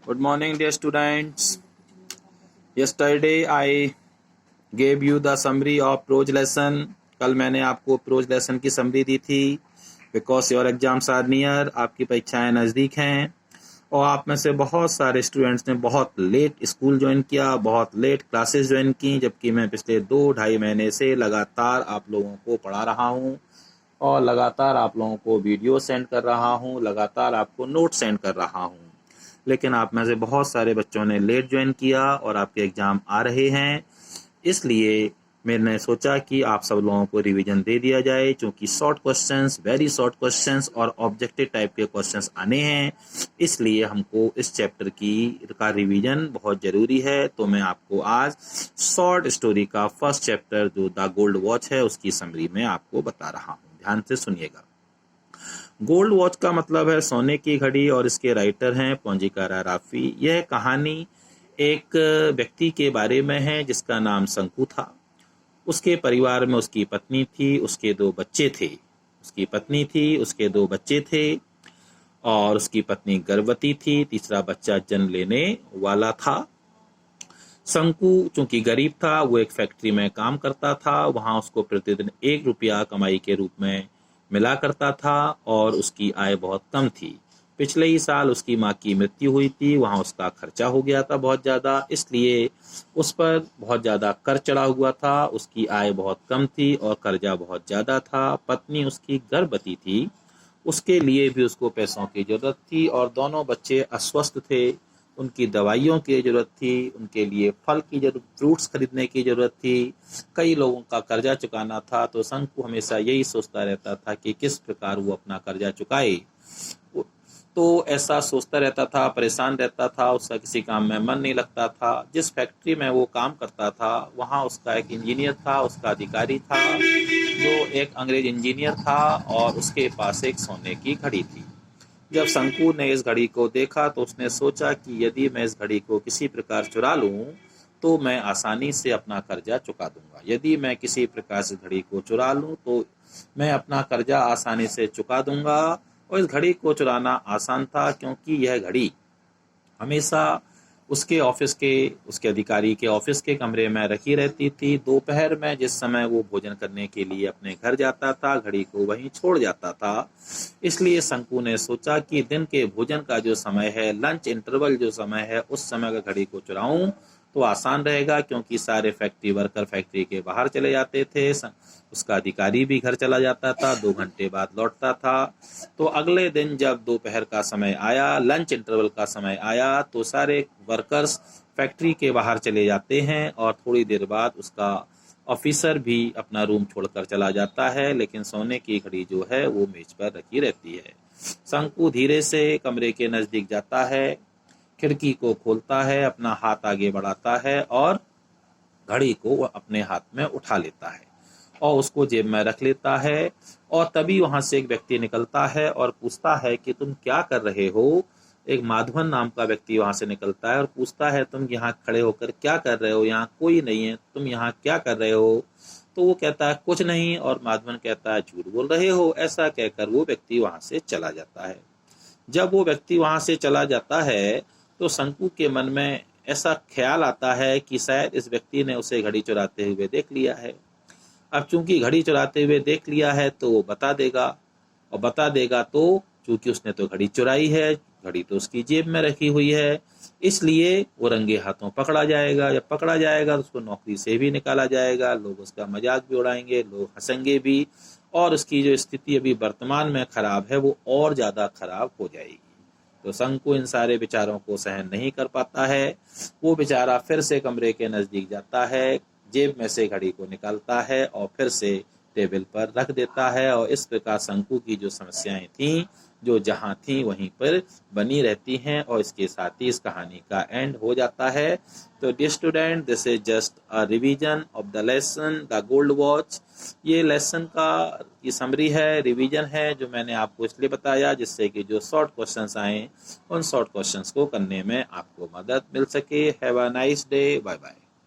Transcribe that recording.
Good morning, dear students. Yesterday I gave you the summary of prose lesson. कल मैंने आपको prose lesson की summary दी थी. Because your exams are near, आपकी परीक्षाएं नज़दीक हैं और आप में से बहुत सारे स्टूडेंट्स ने बहुत लेट स्कूल ज्वाइन किया, बहुत लेट क्लासेस ज्वाइन की, जबकि मैं पिछले 2-2.5 महीने से लगातार आप लोगों को पढ़ा रहा हूँ और लगातार आप लोगों को वीडियो सेंड कर रहा हूँ, लगातार आपको नोट सेंड कर रहा हूँ. लेकिन आप में से बहुत सारे बच्चों ने लेट ज्वाइन किया और आपके एग्ज़ाम आ रहे हैं, इसलिए मैंने सोचा कि आप सब लोगों को रिवीजन दे दिया जाए. क्योंकि short questions, very short questions और ऑब्जेक्टिव टाइप के क्वेश्चंस आने हैं, इसलिए हमको इस चैप्टर का रिवीजन बहुत ज़रूरी है. तो मैं आपको आज शॉर्ट स्टोरी का फर्स्ट चैप्टर जो द गोल्ड वॉच है उसकी समरी में आपको बता रहा हूँ. ध्यान से सुनिएगा. गोल्ड वॉच का मतलब है सोने की घड़ी और इसके राइटर हैं पौंजीकारा राफी. यह कहानी एक व्यक्ति के बारे में है जिसका नाम शंकु था. उसके परिवार में उसकी पत्नी थी, उसके 2 बच्चे थे. उसकी पत्नी थी, उसके 2 बच्चे थे और उसकी पत्नी गर्भवती थी. तीसरा बच्चा जन्म लेने वाला था. शंकु चूंकि गरीब था, वो एक फैक्ट्री में काम करता था. वहाँ उसको प्रतिदिन 1 रुपया कमाई के रूप में मिला करता था और उसकी आय बहुत कम थी. पिछले ही साल उसकी माँ की मृत्यु हुई थी. वहाँ उसका खर्चा हो गया था बहुत ज़्यादा, इसलिए उस पर बहुत ज़्यादा कर चढ़ा हुआ था. उसकी आय बहुत कम थी और कर्जा बहुत ज़्यादा था. पत्नी उसकी गर्भवती थी, उसके लिए भी उसको पैसों की ज़रूरत थी और दोनों बच्चे अस्वस्थ थे. उनकी दवाइयों की ज़रूरत थी, उनके लिए फल की जरूरत, फ्रूट्स खरीदने की ज़रूरत थी. कई लोगों का कर्जा चुकाना था. तो शंकु हमेशा यही सोचता रहता था कि किस प्रकार वो अपना कर्जा चुकाए. तो ऐसा सोचता रहता था, परेशान रहता था. उसका किसी काम में मन नहीं लगता था. जिस फैक्ट्री में वो काम करता था वहाँ उसका एक इंजीनियर था, उसका अधिकारी था जो एक अंग्रेज इंजीनियर था और उसके पास एक सोने की घड़ी थी. जब शंकु ने इस घड़ी को देखा तो उसने सोचा कि यदि मैं इस घड़ी को किसी प्रकार चुरा लूं तो मैं आसानी से अपना कर्जा चुका दूंगा. यदि मैं किसी प्रकार से घड़ी को चुरा लूं तो मैं अपना कर्जा आसानी से चुका दूंगा. और इस घड़ी को चुराना आसान था क्योंकि यह घड़ी हमेशा उसके अधिकारी के ऑफिस के कमरे में रखी रहती थी. दोपहर में जिस समय वो भोजन करने के लिए अपने घर जाता था, घड़ी को वहीं छोड़ जाता था. इसलिए शंकु ने सोचा कि दिन के भोजन का जो समय है, लंच इंटरवल जो समय है, उस समय अगर घड़ी को चुराऊं तो आसान रहेगा. क्योंकि सारे फैक्ट्री वर्कर फैक्ट्री के बाहर चले जाते थे, उसका अधिकारी भी घर चला जाता था, 2 घंटे बाद लौटता था. तो अगले दिन जब दोपहर का समय आया, लंच इंटरवल का समय आया, तो सारे वर्कर्स फैक्ट्री के बाहर चले जाते हैं और थोड़ी देर बाद उसका ऑफिसर भी अपना रूम छोड़कर चला जाता है. लेकिन सोने की घड़ी जो है वो मेज पर रखी रहती है. शंकु धीरे से कमरे के नजदीक जाता है, खिड़की को खोलता है, अपना हाथ आगे बढ़ाता है और घड़ी को अपने हाथ में उठा लेता है और उसको जेब में रख लेता है. और तभी वहां से एक व्यक्ति निकलता है और पूछता है कि तुम क्या कर रहे हो. एक माधवन नाम का व्यक्ति वहां से निकलता है और पूछता है तुम यहाँ खड़े होकर क्या कर रहे हो, यहाँ कोई नहीं है, तुम यहाँ क्या कर रहे हो. तो वो कहता है कुछ नहीं. और माधवन कहता है झूठ बोल रहे हो. ऐसा कहकर वो व्यक्ति वहां से चला जाता है. जब वो व्यक्ति वहां से चला जाता है तो शंकु के मन में ऐसा ख्याल आता है कि शायद इस व्यक्ति ने उसे घड़ी चुराते हुए देख लिया है. अब चूंकि घड़ी चुराते हुए देख लिया है तो वो बता देगा, और बता देगा तो चूंकि उसने तो घड़ी चुराई है, घड़ी तो उसकी जेब में रखी हुई है, इसलिए वो रंगे हाथों पकड़ा जाएगा. जब पकड़ा जाएगा तो उसको नौकरी से भी निकाला जाएगा. लोग उसका मजाक भी उड़ाएंगे, लोग हंसेंगे भी और उसकी जो स्थिति अभी वर्तमान में खराब है वो और ज़्यादा खराब हो जाएगी. तो शंकु इन सारे विचारों को सहन नहीं कर पाता है. वो बेचारा फिर से कमरे के नज़दीक जाता है, जेब में से घड़ी को निकालता है और फिर से टेबल पर रख देता है. और इस प्रकार शंकु की जो समस्याएं थीं, जो जहां थीं वहीं पर बनी रहती हैं और इसके साथ ही इस कहानी का एंड हो जाता है. तो dear student, this is just a revision of the lesson the gold watch. ये लेसन की समरी है, रिवीजन है, जो मैंने आपको इसलिए बताया जिससे कि जो शॉर्ट क्वेश्चंस आए उन शॉर्ट क्वेश्चंस को करने में आपको मदद मिल सके. Have a nice day. Bye bye.